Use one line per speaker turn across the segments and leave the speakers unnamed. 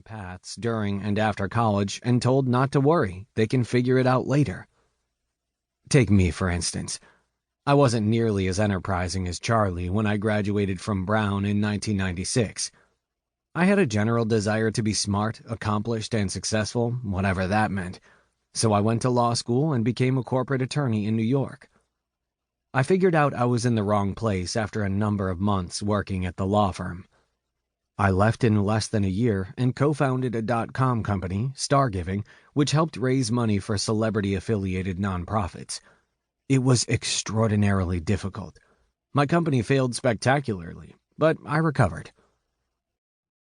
different paths during and after college and told not to worry, they can figure it out later. Take me, for instance. I wasn't nearly as enterprising as Charlie when I graduated from Brown in 1996. I had a general desire to be smart, accomplished, and successful, whatever that meant. So I went to law school and became a corporate attorney in New York. I figured out I was in the wrong place after a number of months working at the law firm. I left in less than a year and co-founded a .com company, Stargiving, which helped raise money for celebrity-affiliated nonprofits. It was extraordinarily difficult. My company failed spectacularly, but I recovered.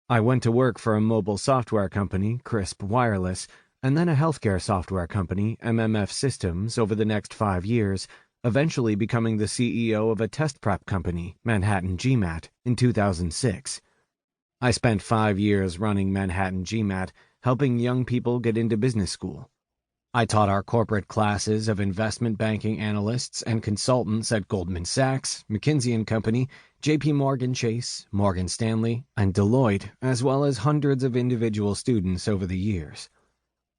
I went to work for a mobile software company, Crisp Wireless, and then a healthcare software company, MMF Systems, over the next 5 years, eventually becoming the CEO of a test prep company, Manhattan GMAT, in 2006. I spent 5 years running Manhattan GMAT, helping young people get into business school. I taught our corporate classes of investment banking analysts and consultants at Goldman Sachs, McKinsey & Company, JP Morgan Chase, Morgan Stanley, and Deloitte, as well as hundreds of individual students over the years.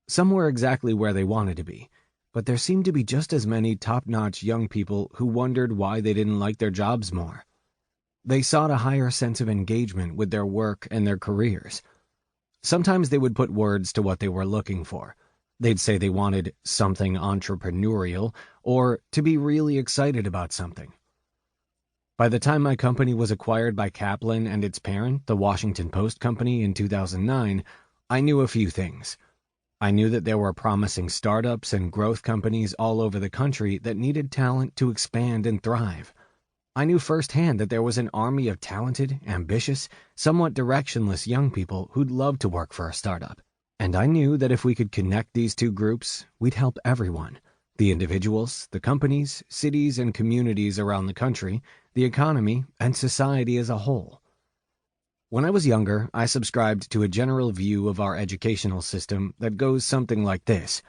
Some were exactly where they wanted to be, but there seemed to be just as many top-notch young people who wondered why they didn't like their jobs more. They sought a higher sense of engagement with their work and their careers. Sometimes they would put words to what they were looking for. They'd say they wanted something entrepreneurial or to be really excited about something. By the time my company was acquired by Kaplan and its parent, the Washington Post Company, in 2009, I knew a few things. I knew that there were promising startups and growth companies all over the country that needed talent to expand and thrive. I knew firsthand that there was an army of talented, ambitious, somewhat directionless young people who'd love to work for a startup. And I knew that if we could connect these two groups, we'd help everyone. The individuals, the companies, cities, and communities around the country, the economy, and society as a whole. When I was younger, I subscribed to a general view of our educational system that goes something like this.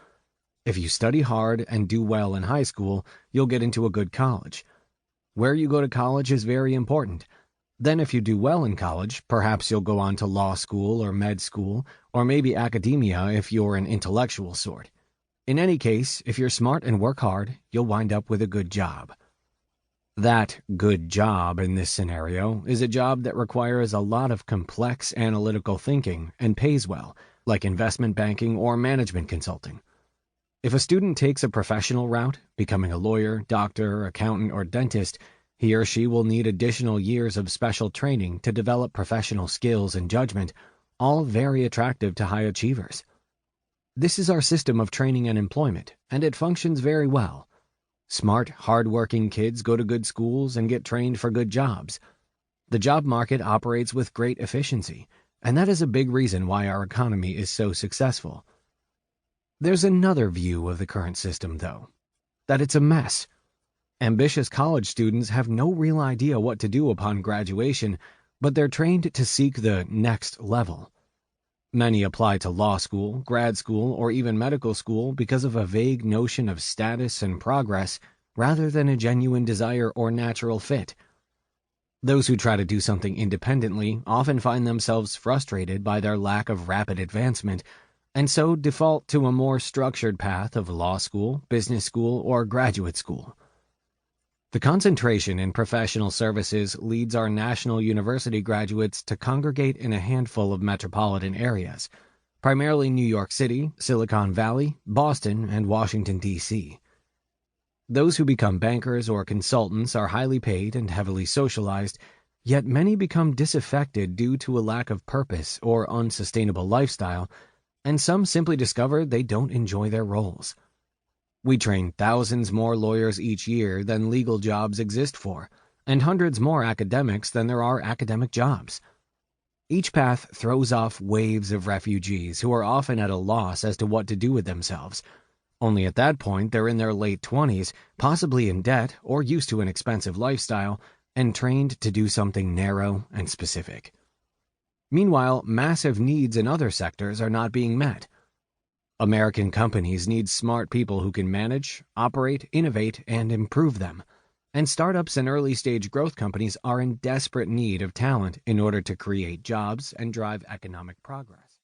If you study hard and do well in high school, you'll get into a good college. Where you go to college is very important. Then if you do well in college, perhaps you'll go on to law school or med school, or maybe academia if you're an intellectual sort. In any case, if you're smart and work hard, you'll wind up with a good job. That good job in this scenario is a job that requires a lot of complex analytical thinking and pays well, like investment banking or management consulting. If a student takes a professional route, becoming a lawyer, doctor, accountant, or dentist, he or she will need additional years of special training to develop professional skills and judgment, all very attractive to high achievers. This is our system of training and employment, and it functions very well. Smart, hard-working kids go to good schools and get trained for good jobs. The job market operates with great efficiency, and that is a big reason why our economy is so successful. There's another view of the current system, though, that it's a mess. Ambitious college students have no real idea what to do upon graduation, but they're trained to seek the next level. Many apply to law school, grad school, or even medical school because of a vague notion of status and progress rather than a genuine desire or natural fit. Those who try to do something independently often find themselves frustrated by their lack of rapid advancement, and so default to a more structured path of law school, business school, or graduate school. The concentration in professional services leads our national university graduates to congregate in a handful of metropolitan areas, primarily New York City, Silicon Valley, Boston, and Washington, D.C. Those who become bankers or consultants are highly paid and heavily socialized, yet many become disaffected due to a lack of purpose or unsustainable lifestyle, and some simply discover they don't enjoy their roles. We train thousands more lawyers each year than legal jobs exist for, and hundreds more academics than there are academic jobs. Each path throws off waves of refugees who are often at a loss as to what to do with themselves. Only at that point they're in their late 20s, possibly in debt or used to an expensive lifestyle, and trained to do something narrow and specific. Meanwhile, massive needs in other sectors are not being met. American companies need smart people who can manage, operate, innovate, and improve them. And startups and early-stage growth companies are in desperate need of talent in order to create jobs and drive economic progress.